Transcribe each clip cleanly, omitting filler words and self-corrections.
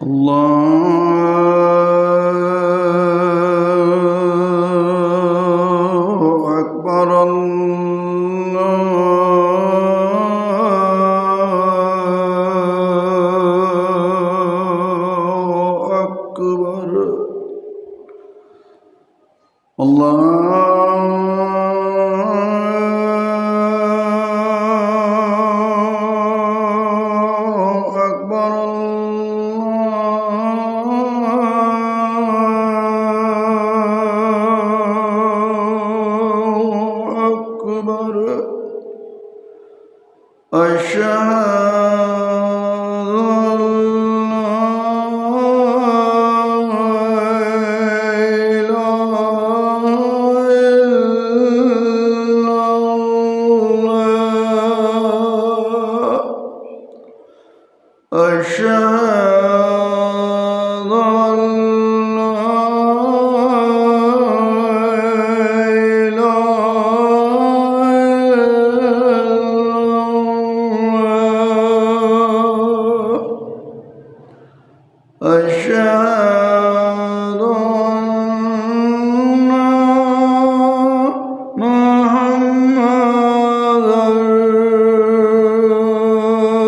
الله أكبر الله أكبر أشهد أن لا إله إلا الله أشهد أن أشهد أن محمدًا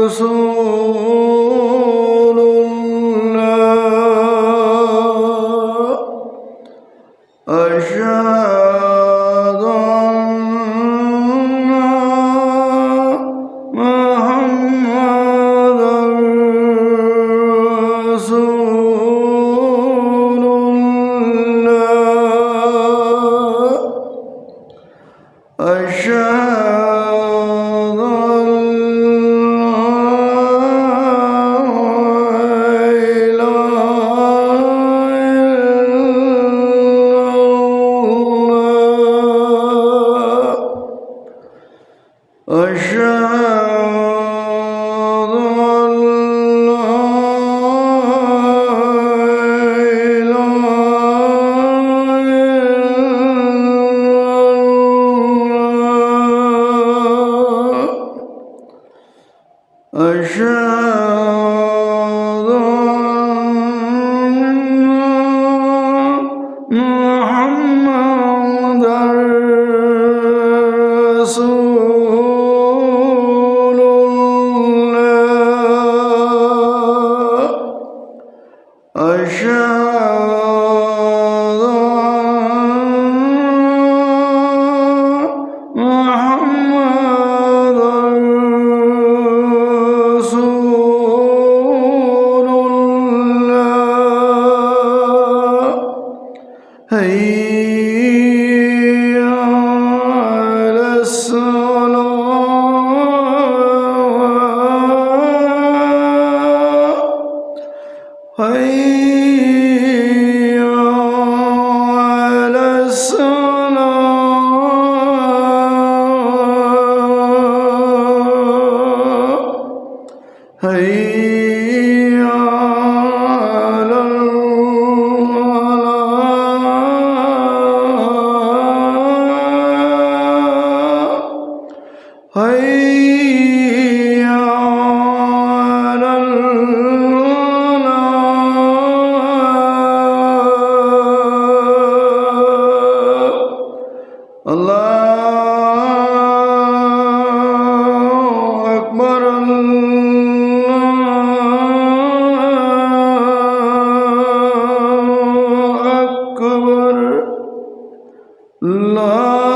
رسول الله أشهد أن محمدًا رسول الله أشهد أن لا إله إلا الله أشهد أن لا إله إلا الله أشهد أن محمدًا رسول الله أشهد أن محمدًا رسول الله هيا على الصلاة هيا على الصلاة هيا على الفلاح هيا على الفلاح الله أكبر الله أكبر لا